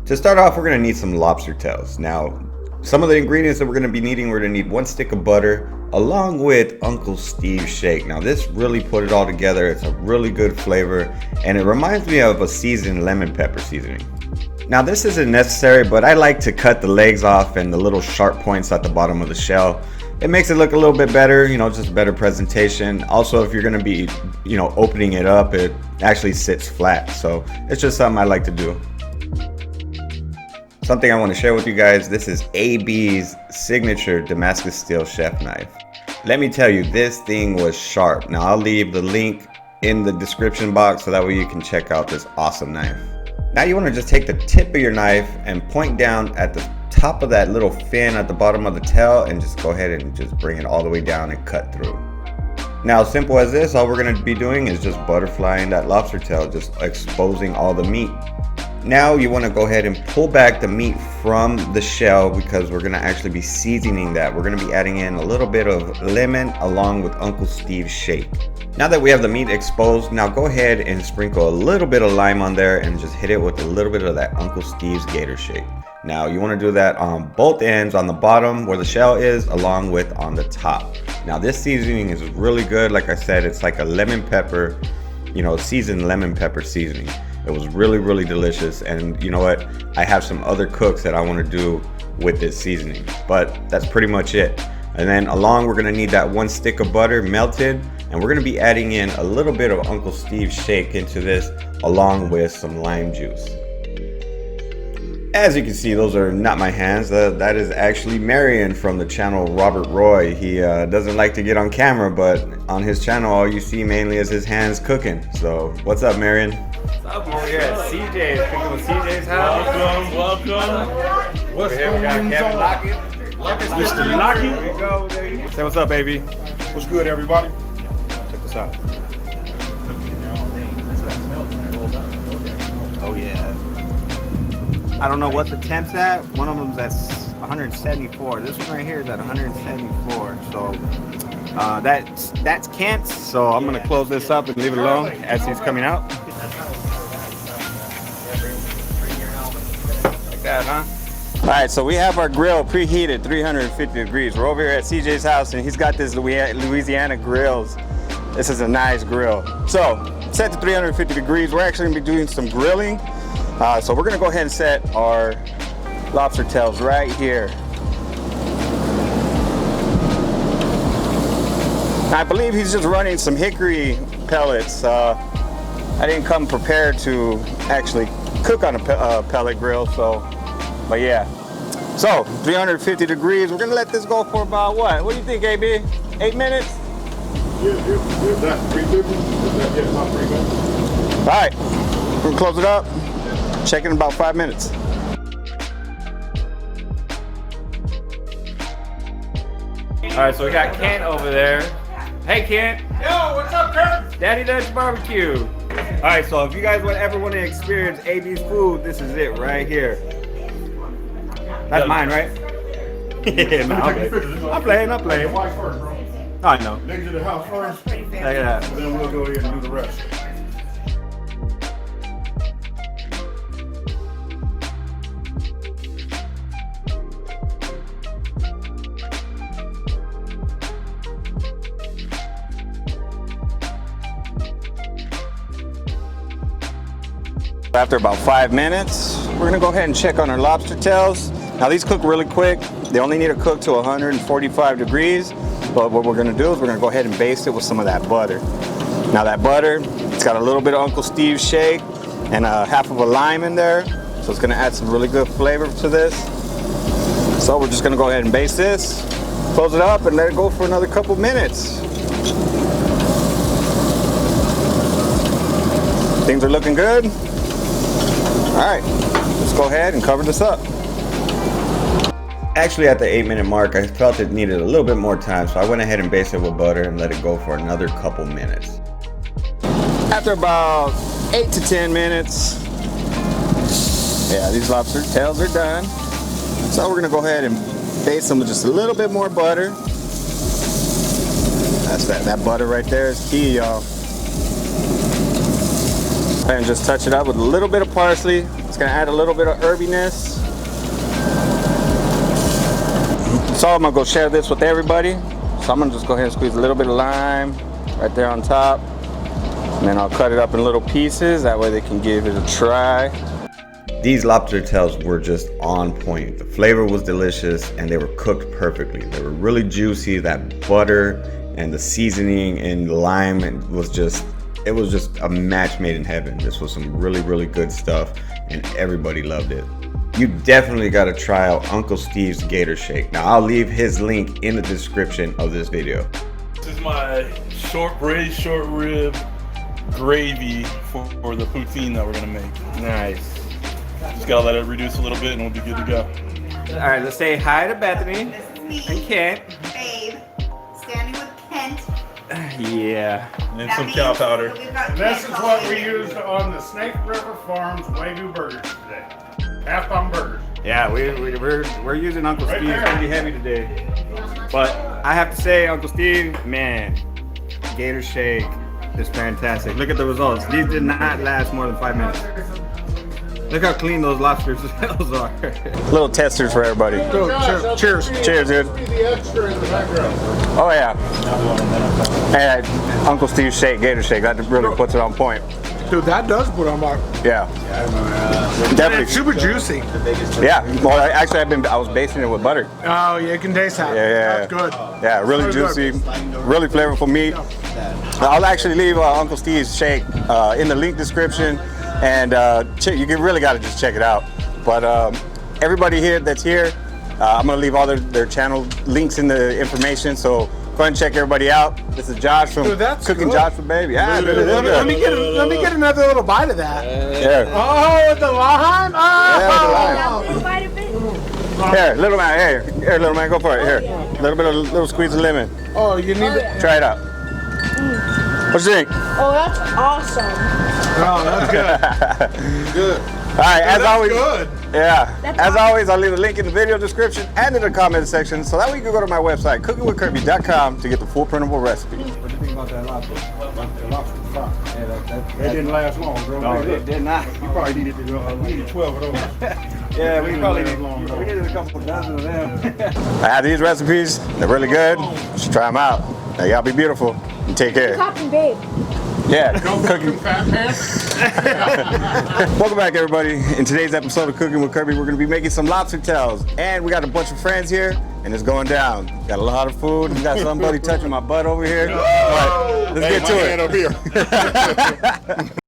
To start off, we're going to need some lobster tails. Now, some of the ingredients that we're going to be needing, we're going to need 1 stick of butter along with Uncle Steve's shake. Now, this really put it all together. It's a really good flavor, and it reminds me of a seasoned lemon pepper seasoning. Now, this isn't necessary, but I like to cut the legs off and the little sharp points at the bottom of the shell. It makes it look a little bit better, just a better presentation. Also, if you're going to be, opening it up, it actually sits flat. So it's just something I like to do. Something I want to share with you guys, this is AB's signature Damascus steel chef knife. Let me tell you, this thing was sharp. Now, I'll leave the link in the description box so that way you can check out this awesome knife. Now you want to just take the tip of your knife and point down at the top of that little fin at the bottom of the tail and just go ahead and just bring it all the way down and cut through. Now, simple as this, all we're going to be doing is just butterflying that lobster tail, just exposing all the meat. Now you want to go ahead and pull back the meat from the shell because we're going to actually be seasoning that. We're going to be adding in a little bit of lemon along with Uncle Steve's shake. Now that we have the meat exposed, now go ahead and sprinkle a little bit of lime on there and just hit it with a little bit of that Uncle Steve's Gator shake. Now you want to do that on both ends, on the bottom where the shell is, along with on the top. Now this seasoning is really good. Like I said, it's like a lemon pepper, seasoned lemon pepper seasoning. It was really, really delicious. And you know what? I have some other cooks that I want to do with this seasoning, but that's pretty much it. And then along, we're going to need that 1 stick of butter melted. And we're going to be adding in a little bit of Uncle Steve's shake into this along with some lime juice. As you can see, those are not my hands. That is actually Marion from the channel Robert Roy. He doesn't like to get on camera, but on his channel, all you see mainly is his hands cooking. So what's up, Marion? What's up? We're here at CJ's, picking with CJ's house. Welcome. What's here? We got Kevin Lockett. Mr. Lockett. Here we go, baby. Say what's up, baby. What's good, everybody? Check this out. Oh yeah. I don't know what the temp's at. One of them's at 174. This one right here is at 174. So that's Kent's. So I'm gonna close this up and leave it alone as he's coming out. Like that, huh? All right, so we have our grill preheated 350 degrees. We're over here at CJ's house and he's got this Louisiana grills. This is a nice grill. So set to 350 degrees. We're actually gonna be doing some grilling. So we're gonna go ahead and set our lobster tails right here. I believe he's just running some hickory pellets. I didn't come prepared to actually cook on a pellet grill, but yeah. So 350 degrees. We're gonna let this go for about what? What do you think, AB? 8 minutes? Yeah, that's 350. Yeah, about 3 minutes. All right, we're gonna close it up. Check in about 5 minutes. All right, so we got Kent over there. Hey, Kent. Yo, what's up, Kirby? Daddy Dutch BBQ. All right, so if you guys ever want to experience AB's food, this is it right here. That's mine, right? Yeah, no, I'm playing. The wife first, bro. Oh, I know. Niggas to the house first. Look at that. And then we'll go ahead and do the rest. After about 5 minutes, we're gonna go ahead and check on our lobster tails. Now these cook really quick. They only need to cook to 145 degrees. But what we're gonna do is we're gonna go ahead and baste it with some of that butter. Now that butter, it's got a little bit of Uncle Steve's shake and half of a lime in there. So it's gonna add some really good flavor to this. So we're just gonna go ahead and baste this, close it up and let it go for another couple minutes. Things are looking good. All right, let's go ahead and cover this up. Actually, at the 8-minute mark, I felt it needed a little bit more time, so I went ahead and basted it with butter and let it go for another couple minutes. After about 8 to 10 minutes, yeah, these lobster tails are done. So we're gonna go ahead and baste them with just a little bit more butter. That's that butter right there is key, y'all. And just touch it up with a little bit of parsley. It's gonna add a little bit of herbiness. So I'm gonna go share this with everybody. So I'm gonna just go ahead and squeeze a little bit of lime right there on top. And then I'll cut it up in little pieces. That way they can give it a try. These lobster tails were just on point. The flavor was delicious and they were cooked perfectly. They were really juicy. That butter and the seasoning and lime was just, it was just a match made in heaven. This was some really, really good stuff and everybody loved it. You definitely got to try out Uncle Steve's Gator Shake. Now I'll leave his link in the description of this video. This is my short rib gravy for the poutine that we're gonna make. Nice. Just gotta let it reduce a little bit and we'll be good to go. All right, let's say hi to Bethany. This is me, And Kent. Babe, standing with Kent. Yeah. And That some means cow powder. we've got This Kent is what over we here. used on the Snake River Farms Wagyu burgers today. Half-pound burgers. Yeah, we're using Uncle Right Steve's there. pretty heavy today. But I have to say, Uncle Steve, man, Gator Shake is fantastic. Look at the results. These did not last more than 5 minutes. Look how clean those lobster shells are. Little testers for everybody. Cheers. Cheers, dude. The extra in the background. Oh yeah. Hey, Uncle Steve's Shake, Gator Shake, that really puts it on point. Dude, that does put on my. Yeah. Definitely. It's super juicy. Yeah. Well, actually, I was basting it with butter. Oh, yeah, you can taste that. Yeah. That's good. Yeah, really Very juicy, good. really flavorful meat. I'll actually leave Uncle Steve's Shake in the link description, and you really got to just check it out. But everybody here that's here, I'm gonna leave all their channel links in the information. So go ahead and check everybody out. This is Josh from Dude, that's Cooking good. Josh for Baby. Yeah, dude, it is Let me good. get another little bite of that. Yeah. Oh, with the lime? Oh! Here, little man. Here, little man. Go for it. Here, little squeeze of lemon. Oh, you need it. Try it out. What you think? Oh, that's awesome. Oh, that's good. Good. All right, as That's always. good. Yeah. That's As awesome. always, I'll leave a link in the video description and in the comment section, so that way you can go to my website, cookingwithkirby.com, to get the full printable recipe. What do you think about that lobster? The lobster fry. Yeah, that didn't last long, bro. No, it did not. You probably needed to go. We needed 12 of those. Yeah, we probably needed a couple dozen of them. I have these recipes. They're really good. You should try them out. Now, y'all be beautiful and take care. Cotton babe. Yeah. Cooking fat pants. Welcome back, everybody. In today's episode of Cooking with Kirby, we're going to be making some lobster tails. And we got a bunch of friends here, and it's going down. Got a lot of food. We got somebody touching my butt over here. All right, let's get to it. Over here.